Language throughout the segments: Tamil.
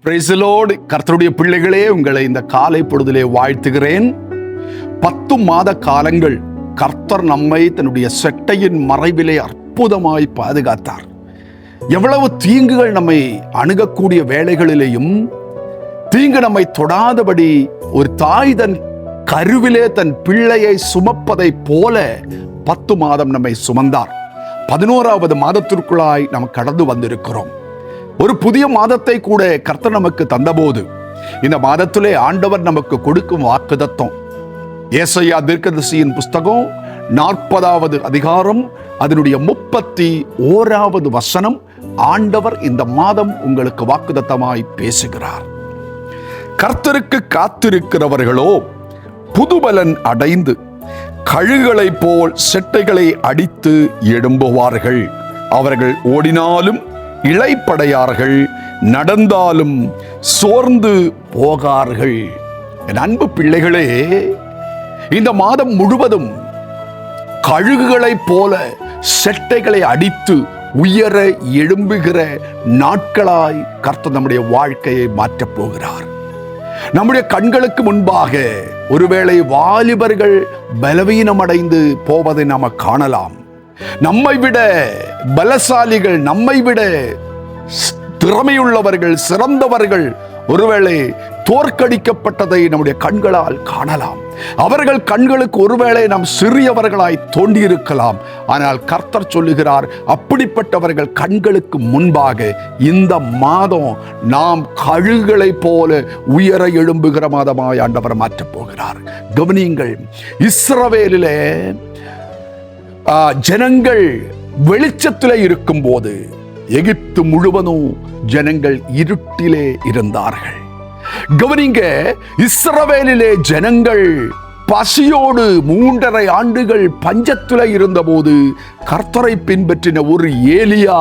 Praise the Lord. கர்த்தருடைய பிள்ளைகளே, உங்களை இந்த காலை பொழுதிலே வாழ்த்துகிறேன். 10 மாத காலங்கள் கர்த்தர் நம்மை தன்னுடைய செட்டையின் மறைவிலே அற்புதமாய் பாதுகாத்தார். எவ்வளவு தீங்குகள் நம்மை அணுகக்கூடிய வேளைகளிலேயும் தீங்கு நம்மை தொடாதபடி ஒரு தாய் தன் கருவிலே தன் பிள்ளையை சுமப்பதை போல 10 மாதம் நம்மை சுமந்தார். 11வது மாதத்திற்குள்ளாய் நாம் கடந்து வந்திருக்கிறோம். ஒரு புதிய மாதத்தை கூட கர்த்தர் நமக்கு தந்தபோது இந்த மாதத்திலே ஆண்டவர் நமக்கு கொடுக்கும் வாக்குத்தத்தம் ஏசாயா தீர்க்கதரிசியின் புஸ்தகம் 40வது அதிகாரம் அதனுடைய 31வது வசனம். ஆண்டவர் இந்த மாதம் உங்களுக்கு வாக்குத்தத்தமாய் பேசுகிறார். கர்த்தருக்கு காத்திருக்கிறவர்களோ புதுபலன் அடைந்து கழுகுகளைப் போல் செட்டைகளை அடித்து எழும்புவார்கள். அவர்கள் ஓடினாலும் இளைப்படையார்கள், நடந்தாலும் சோர்ந்து போகார்கள். என் அன்பு பிள்ளைகளே, இந்த மாதம் முழுவதும் கழுகுகளைப் போல செட்டைகளை அடித்து உயர எழும்புகிற நாட்களாய் கர்த்தர் நம்முடைய வாழ்க்கையை மாற்றப் போகிறார். நம்முடைய கண்களுக்கு முன்பாக ஒருவேளை வாலிபர்கள் பலவீனமடைந்து போவதை நாம் காணலாம். நம்மை விட பலசாலிகள், நம்மை விட திறமையுள்ளவர்கள், சிறந்தவர்கள் ஒருவேளை தோற்கடிக்கப்பட்டதை நம்முடைய கண்களால் காணலாம். அவர்கள் கண்களுக்கு ஒருவேளை நாம் சிறியவர்களாய் தோன்றியிருக்கலாம். ஆனால் கர்த்தர் சொல்லுகிறார், அப்படிப்பட்டவர்கள் கண்களுக்கு முன்பாக இந்த மாதம் நாம் கழுகுகளைப் போல உயர எழும்புகிற மாதமாய் ஆண்டவர் மாற்றப் போகிறார். கவனியுங்கள், இஸ்ரவேலிலே ஜனங்கள் வெளிச்சத்திலே இருக்கும் போது எகிப்து முழுவதும் ஜனங்கள் இருட்டிலே இருந்தார்கள். கவனிங்க, இஸ்ரவேலிலே ஜனங்கள் பசியோடு 3.5 ஆண்டுகள் பஞ்சத்திலே இருந்தபோது கர்த்தரை பின்பற்றின ஒரு ஏலியா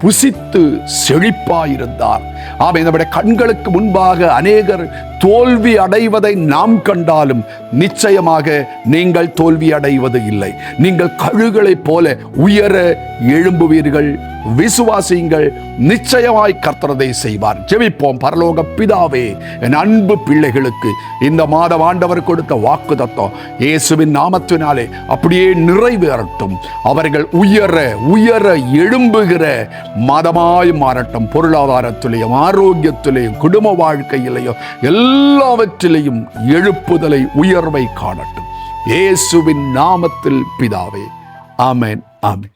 புசித்து செழிப்பாயிருந்தார். ஆமே, நம்முடைய கண்களுக்கு முன்பாக அநேகர் தோல்வி அடைவதை நாம் கண்டாலும் நிச்சயமாக நீங்கள் தோல்வி அடைவது இல்லை. நீங்கள் கழுகுகளைப் போல உயர எழும்புவீர்கள். விசுவாசியுங்கள், நிச்சயமாய் கர்த்தரதை செய்வார். ஜெபிப்போம். பரலோக பிதாவே, என் அன்பு பிள்ளைகளுக்கு இந்த மாதம் ஆண்டவர் கொடுத்த வாக்குத்தத்தம் இயேசுவின் நாமத்தினாலே அப்படியே நிறைவேறட்டும். அவர்கள் உயர உயர எழும்புகிற மாதமாய் மாறட்டும். பொருளாதாரத்திலேயும் ஆரோக்கியத்திலேயும் குடும்ப வாழ்க்கையிலேயும் எல்லாவற்றிலேயும் எழுப்புதலை, உயர்வை காணட்டும். இயேசுவின் நாமத்தில் பிதாவே, ஆமென், ஆமென்.